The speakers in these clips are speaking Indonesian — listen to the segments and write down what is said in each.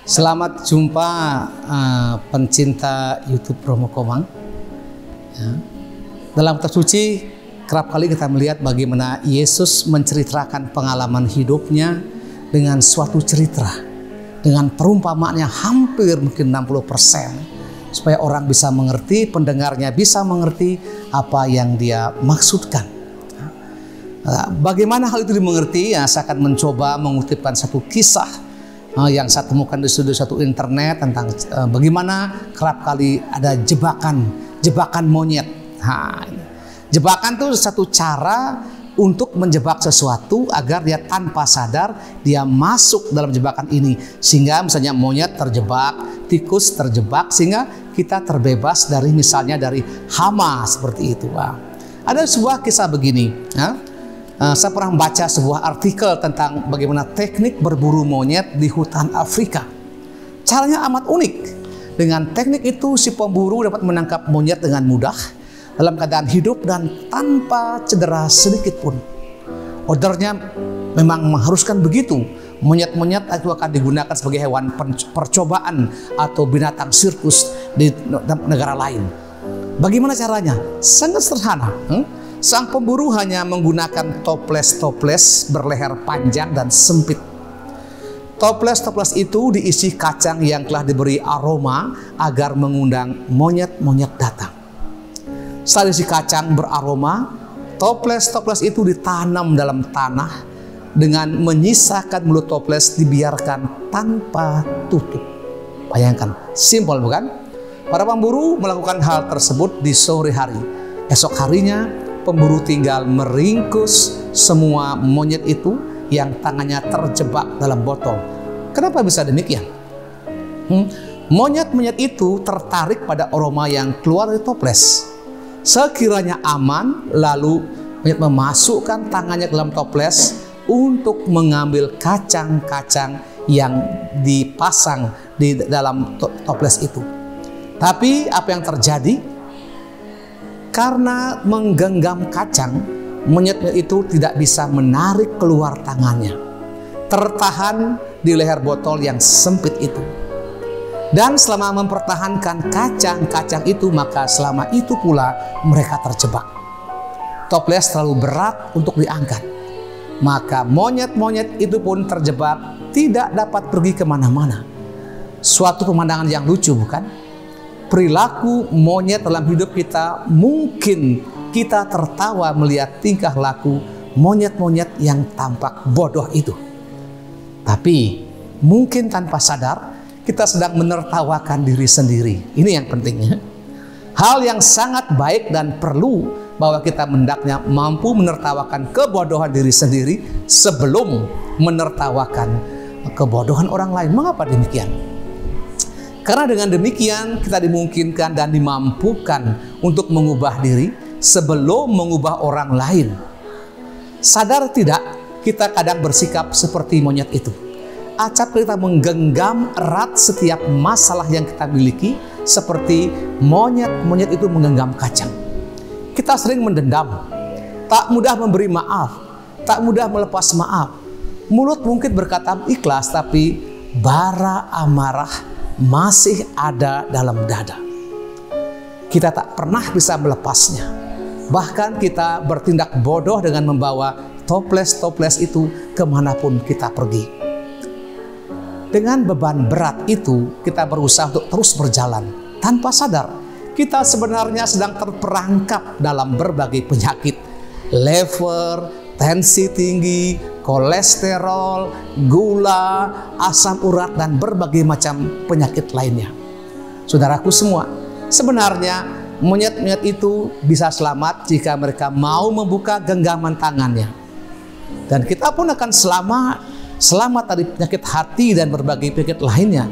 Selamat jumpa pencinta YouTube Romo Komang. Ya. Dalam kitab suci kerap kali kita melihat bagaimana Yesus menceritakan pengalaman hidupnya dengan suatu cerita, dengan perumpamaan yang hampir mungkin 60%, supaya orang bisa mengerti, pendengarnya bisa mengerti apa yang dia maksudkan. Bagaimana hal itu dimengerti? Ya, saya akan mencoba mengutipkan satu kisah yang saya temukan di satu internet tentang bagaimana kerap kali ada jebakan monyet. Jebakan itu satu cara untuk menjebak sesuatu agar dia tanpa sadar dia masuk dalam jebakan ini, sehingga misalnya monyet terjebak, tikus terjebak, sehingga kita terbebas dari misalnya dari hama seperti itu. Ada sebuah kisah begini. Saya pernah membaca sebuah artikel tentang bagaimana teknik berburu monyet di hutan Afrika. Caranya amat unik. Dengan teknik itu si pemburu dapat menangkap monyet dengan mudah dalam keadaan hidup dan tanpa cedera sedikit pun. Ordernya memang mengharuskan begitu. Monyet-monyet itu akan digunakan sebagai hewan percobaan atau binatang sirkus di negara lain. Bagaimana caranya? Sangat sederhana. Sang pemburu hanya menggunakan toples-toples berleher panjang dan sempit. Toples-toples itu diisi kacang yang telah diberi aroma agar mengundang monyet-monyet datang. Setelah isi kacang beraroma, toples-toples itu ditanam dalam tanah dengan menyisakan mulut toples dibiarkan tanpa tutup. Bayangkan, simpel bukan? Para pemburu melakukan hal tersebut di sore hari. Esok harinya, pemburu tinggal meringkus semua monyet itu yang tangannya terjebak dalam botol. Kenapa bisa demikian? Monyet-monyet itu tertarik pada aroma yang keluar dari toples. Sekiranya aman, lalu monyet memasukkan tangannya ke dalam toples untuk mengambil kacang-kacang yang dipasang di dalam toples itu. Tapi apa yang terjadi? Karena menggenggam kacang, monyet itu tidak bisa menarik keluar tangannya. Tertahan di leher botol yang sempit itu. Dan selama mempertahankan kacang-kacang itu, maka selama itu pula mereka terjebak. Toples terlalu berat untuk diangkat. Maka monyet-monyet itu pun terjebak, tidak dapat pergi kemana-mana. Suatu pemandangan yang lucu, bukan? Perilaku monyet dalam hidup kita, mungkin kita tertawa melihat tingkah laku monyet-monyet yang tampak bodoh itu. Tapi mungkin tanpa sadar kita sedang menertawakan diri sendiri. Ini yang pentingnya. Hal yang sangat baik dan perlu bahwa kita hendaknya mampu menertawakan kebodohan diri sendiri sebelum menertawakan kebodohan orang lain. Mengapa demikian? Karena dengan demikian kita dimungkinkan dan dimampukan untuk mengubah diri sebelum mengubah orang lain. Sadar tidak, kita kadang bersikap seperti monyet itu. Acap kita menggenggam erat setiap masalah yang kita miliki seperti monyet-monyet itu menggenggam kacang. Kita sering mendendam, tak mudah memberi maaf, tak mudah melepas maaf. Mulut mungkin berkata ikhlas, tapi bara amarah masih ada dalam dada. Kita tak pernah bisa melepasnya. Bahkan kita bertindak bodoh dengan membawa toples-toples itu kemanapun kita pergi. Dengan beban berat itu, kita berusaha untuk terus berjalan. Tanpa sadar, kita sebenarnya sedang terperangkap dalam berbagai penyakit. Lever, tensi tinggi, kolesterol, gula, asam urat, dan berbagai macam penyakit lainnya. Saudaraku semua, sebenarnya monyet-monyet itu bisa selamat jika mereka mau membuka genggaman tangannya. Dan kita pun akan selamat dari penyakit hati dan berbagai penyakit lainnya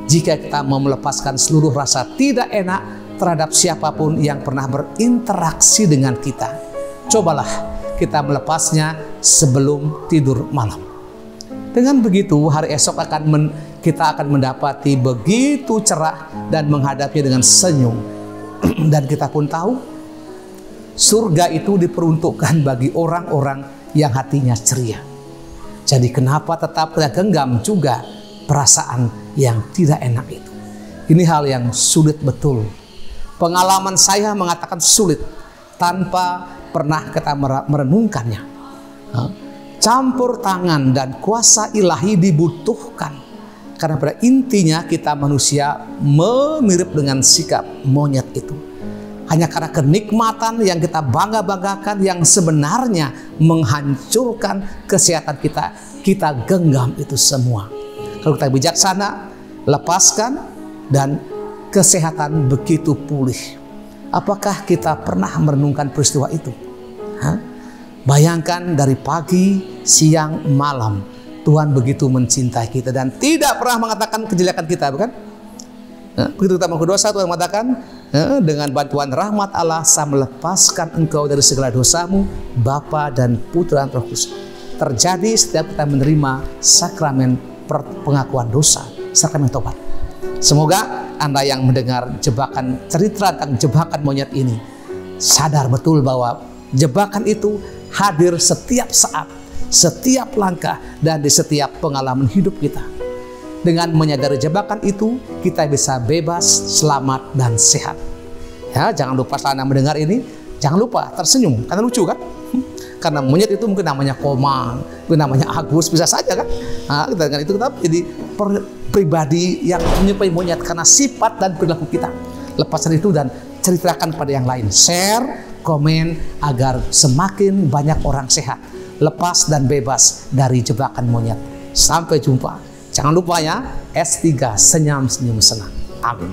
jika kita mau melepaskan seluruh rasa tidak enak terhadap siapapun yang pernah berinteraksi dengan kita. Cobalah kita melepasnya sebelum tidur malam. Dengan begitu, hari esok kita akan mendapati begitu cerah dan menghadapinya dengan senyum. Dan kita pun tahu, surga itu diperuntukkan bagi orang-orang yang hatinya ceria. Jadi kenapa tetap kita genggam juga perasaan yang tidak enak itu. Ini hal yang sulit betul. Pengalaman saya mengatakan sulit tanpa pernah kita merenungkannya. Campur tangan dan kuasa ilahi dibutuhkan, karena pada intinya kita manusia mirip dengan sikap monyet itu. Hanya karena kenikmatan yang kita bangga-banggakan yang sebenarnya menghancurkan kesehatan kita, kita genggam itu semua. Kalau kita bijaksana, lepaskan dan kesehatan begitu pulih. Apakah kita pernah merenungkan peristiwa itu? Bayangkan dari pagi, siang, malam Tuhan begitu mencintai kita dan tidak pernah mengatakan kejelekan kita, bukan? Begitu kita mengaku dosa, Tuhan mengatakan, dengan bantuan rahmat Allah saya melepaskan engkau dari segala dosamu, Bapa dan Putra dan Roh Kudus. Terjadi setiap kita menerima sakramen pengakuan dosa, sakramen tobat. Semoga Anda yang mendengar cerita tentang jebakan monyet ini sadar betul bahwa jebakan itu hadir setiap saat, setiap langkah, dan di setiap pengalaman hidup kita. Dengan menyadari jebakan itu, kita bisa bebas, selamat, dan sehat. Ya, jangan lupa setelah Anda mendengar ini, jangan lupa tersenyum, karena lucu kan? Karena monyet itu mungkin namanya Komang, mungkin namanya Agus, bisa saja kan? Nah, dengan itu kita jadi pribadi yang menyukai monyet karena sifat dan perilaku kita. Lepaskan itu dan ceritakan pada yang lain. Share, komen agar semakin banyak orang sehat, lepas dan bebas dari jebakan monyet. Sampai jumpa. Jangan lupa ya, S3 senyum-senyum senang. Amin.